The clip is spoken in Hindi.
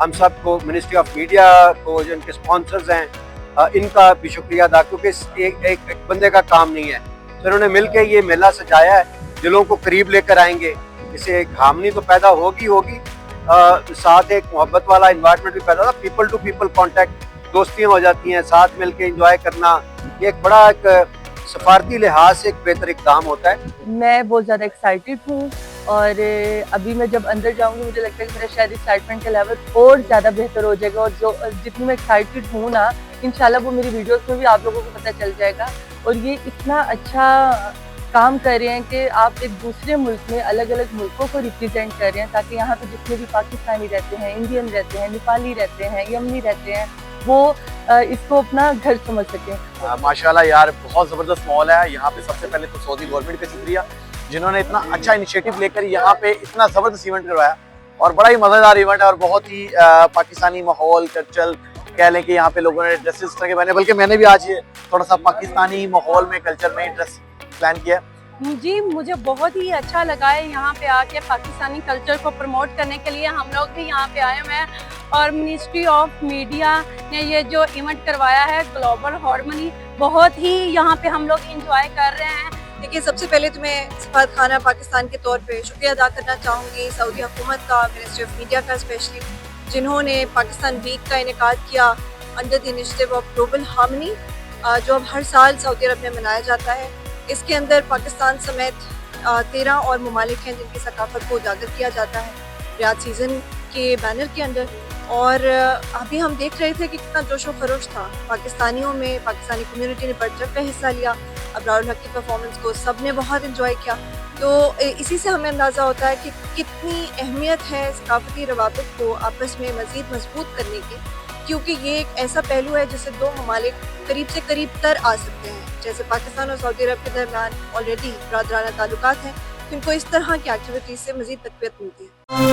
हम सबको, मिनिस्ट्री ऑफ मीडिया को, जो इनके स्पॉन्सर्स हैं, इनका भी शुक्रिया अदा, क्योंकि एक बंदे का काम नहीं है। तो इन्होंने मिलकर ये मेला सजाया है, दिलों को करीब लेकर आएंगे, इससे एक हामनी तो पैदा होगी, साथ एक मोहब्बत वाला इन्वायरमेंट भी पैदा होगा, पीपल टू पीपल कांटेक्ट, दोस्तियाँ हो जाती हैं, साथ मिलके एंजॉय करना, ये एक बड़ा एक सफारती लिहाज से एक बेहतर इक़दाम होता है। मैं बहुत ज़्यादा एक्साइटेड हूँ और अभी मैं जब अंदर जाऊँगी मुझे लगता है कि मेरा शायद एक्साइटमेंट का लेवल और ज़्यादा बेहतर हो जाएगा, और जो जितनी मैं एक्साइटेड हूँ ना, इंशाल्लाह वो मेरी वीडियोस में भी आप लोगों को पता चल जाएगा। और ये इतना अच्छा काम कर रहे हैं कि आप एक दूसरे मुल्क में अलग अलग मुल्कों को रिप्रेजेंट कर रहे हैं, ताकि यहाँ पे जितने भी पाकिस्तानी रहते हैं, इंडियन रहते हैं, नेपाली रहते हैं, यमनी रहते हैं, वो इसको अपना घर समझ सकें। माशाल्लाह यार, बहुत ज़बरदस्त माहौल है यहाँ पे। सबसे पहले तो सऊदी गवर्नमेंट का शुक्रिया, जिन्होंने इतना अच्छा इनिशिएटिव लेकर यहाँ पे इतना ज़बरदस्त इवेंट करवाया, और बड़ा ही मज़ेदार इवेंट है, और बहुत ही पाकिस्तानी माहौल, कल्चर कह लें कि यहाँ पे लोगों ने ड्रेसेस इस तरह के पहने, बल्कि मैंने भी आज ये थोड़ा सा पाकिस्तानी माहौल में, कल्चर में ड्रेस प्लान किया है। जी, मुझे बहुत ही अच्छा लगा है यहाँ पे आके। पाकिस्तानी कल्चर को प्रमोट करने के लिए हम लोग भी यहाँ पे आए हुए हैं, और मिनिस्ट्री ऑफ मीडिया ने ये जो इवेंट करवाया है ग्लोबल हार्मनी, बहुत ही यहाँ पे हम लोग इंजॉय कर रहे हैं। देखिए, सबसे पहले तो मैं सफारत खाना पाकिस्तान के तौर पे शुक्रिया अदा करना चाहूँगी सऊदी हुकूमत का, मिनिस्ट्री ऑफ मीडिया का स्पेशली, जिन्होंने पाकिस्तान वीक का इनेकाद किया under the initiative of global harmony, जो अब हर साल सऊदी अरब में मनाया जाता है। इसके अंदर पाकिस्तान समेत 13 और ममालिक हैं जिनकी सकाफत को उजागर किया जाता है रियाद सीज़न के बैनर के अंदर। और अभी हम देख रहे थे कि कितना जोशो खरोश था पाकिस्तानियों में, पाकिस्तानी कम्युनिटी ने बढ़ चढ़ कर हिस्सा लिया। अबरारुल हक की परफॉर्मेंस को सब ने बहुत इंजॉय किया। तो इसी से हमें अंदाज़ा होता है कि कितनी अहमियत है सकाफती रवाबित को आपस में मज़ीद मजबूत करने की, क्योंकि ये एक ऐसा पहलू है जिससे दो ममालिक करीब से करीब तर आ सकते हैं। जैसे पाकिस्तान और सऊदी अरब के दरमियान ऑलरेडी बरादराना ताल्लुकात हैं, जिनको इस तरह की एक्टिविटीज़ से मज़ीद तक़वियत मिलती है।